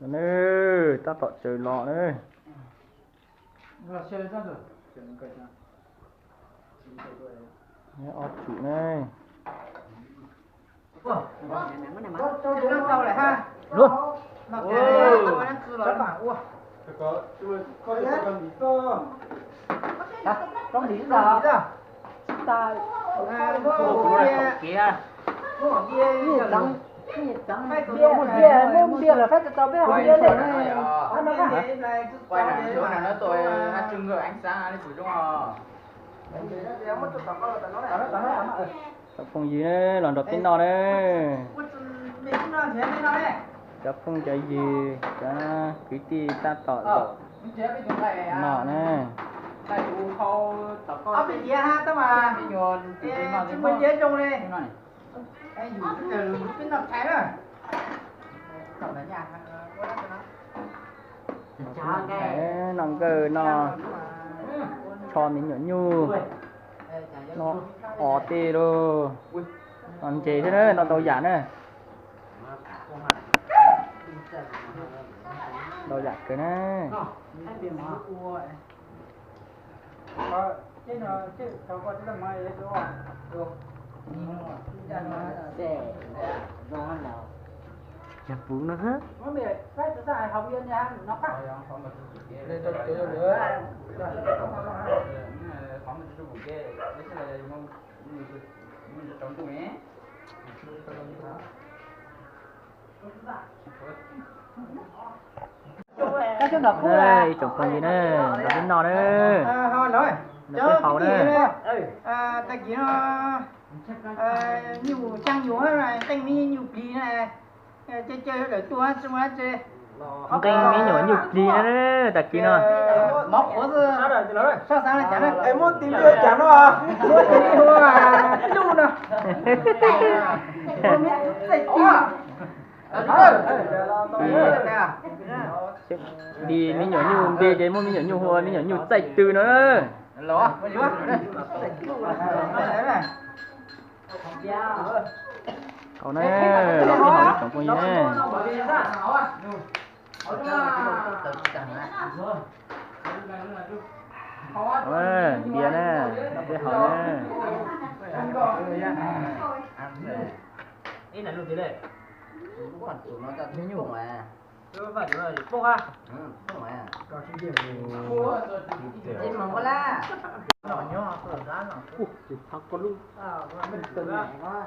Nè, ta tọt trời lọ nè. Rồi chơi ra rồi. Nè, ọt chủ nè. Cho nó tàu lại ha. Luôn. Chắc bảo ua. có cần lý do. Trong lý do. Ta Kia. bia là phải tao biết học bia đấy. Anh nó quay lại chỗ nào nó tôi nó trưng ngựa ánh sáng nó chủ trong họ. Tập phong gì nè, lần đầu tiên nó nè. Tập phong cái gì? Chả cái gì ta tọt rồi. Nọ nè. Ở bên kia ha tao mà. Chúng mình dễ trông đi. Anh dù cái giờ lúc bên nào thái rồi. Cậu là nhà Đấy, nòng cờ nó cho mình nhỏ nhu nó ó tê rồi còn chế thế nữa nó tàu giả nữa tàu giả cái này chặt vũ nó hết nó bị phải tự giải học viên nha nó cắt Lên cho nữa. Phóng một chút bụng kia, đấy là mong trống tụi ấy. cái chỗ ngập đây trồng con gì nè nó đến nọ đấy thôi nói nó cái hậu đấy ta chỉ nó nhiều trang nhiều hết rồi tay mi nhiều gì này chơi để tua xong rồi chơi không tên mấy nhỏ nhục gì nữa đấy ta kia nó móc của sao sao lại chả đấy Em muốn tìm được chả nó à? muốn tìm được à luôn à không biết dạy đi mấy nhỏ nhu về cái mấy nhỏ nhu hoa mấy nhỏ nhu chạy từ nó lỏ cậu nè nó cái hậu trồng con gì nè bia nè nó cái hậu nè Ý là luôn thế này. Còn tụi nó ra thế nhung mà. Tôi phải rồi bốc ha Không mà. em mong có la nhỏ nhỏ ở giá nó thật con luôn mình từng quá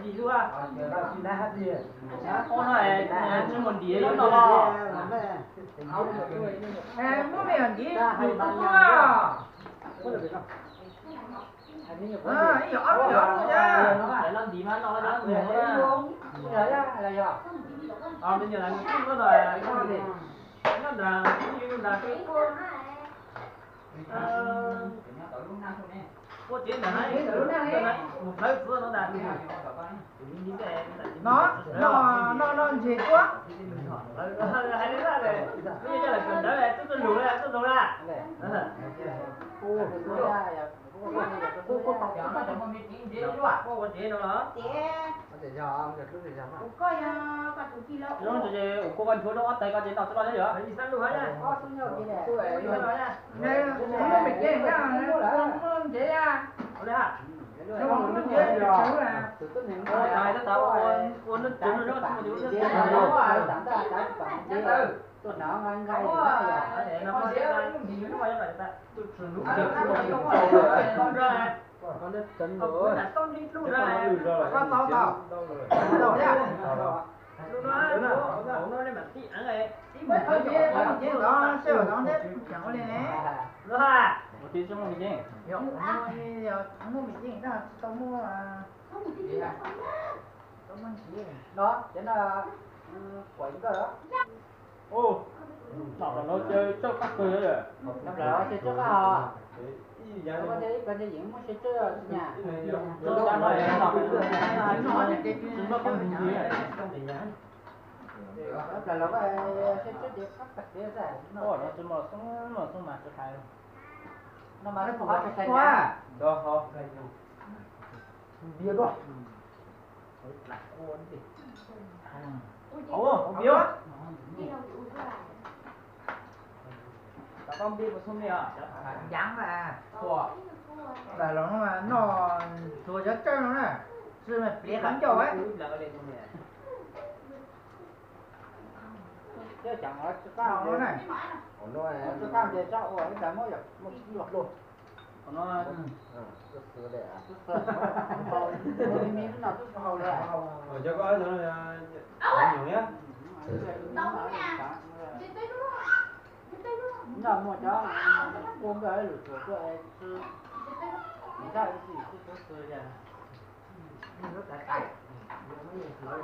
gì luôn à con này nhưng còn đĩa nó lo bố mẹ còn đĩa đúng à ý nhỏ nhỏ nha để làm gì mà nó đã ngủ luôn giờ ra là giờ bây giờ là cũng có đời con gì nó là như là cái cô chuyện là một lấy cửa nó đạt nó gì quá hay đấy là để bây giờ là cần đó là tôi lùi ra tôi lùi ra cô tao chẳng có chẳng có biết chuyện gì chứ à cô có chuyện đâu hả coi con chú kilo nó chỉ cô con chúa nó tay con trên nào cho nó đấy đi săn luôn hả nha có sinh nhật gì nè tôi đi săn rồi nha đây nó bị chết nha nó chết nha đây hả nó còn nó chết rồi ai đó tao con nó chúng nó không chịu tôi nó ngon gai nó có chết rồi gì nó quay lại ta tôi lúc con nó chân rồi con đi luôn rồi con tao đâu nhá nó lên mặt tí ăn này tí mới thôi chứ nó sửa nó hết chẳng có lên nè rồi ha một tí xong rồi nhé không mua mình gì đó tao mua đó chính là quẩy cơ đó ô nó chơi cho các cười đấy rồi nó là chơi trước à con chơi diễn muốn chơi trước nhà cho nó nói nó không gì là nó chơi trước để phát tật để ra nó chỉ mà xong mà cho thầy nó mà nó có cho thầy quá Đó không. bia đó lại cuốn thì ồ biếu á các con đi một số à dán mà của là nó thua rất trơn nó nè sư mà biết lắm cho ấy chứ chẳng nói cao nó này nó cao thì sao ở cái mỗi một lọt luôn nó miếng nào cứ hầu lại cho có nữa là nhiều nhé nó mua cho uống cái lụt của tôi sư你在一起是说的，你说在带，我们也可以。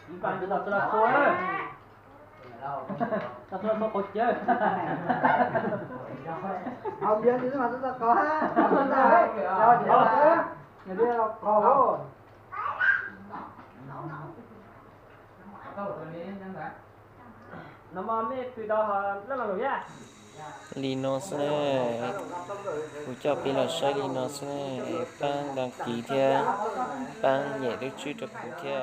你bạn cứ đọc là thôi ta cho nó cột chơi ông dân thì mà chúng ta có ha không sao rồi thì đó người kia là có nó mà mẹ từ đó rất là nổi nha Linux này, của cho pin là sai Linux này, bang đăng ký theo, bang nhẹ được truy cập theo.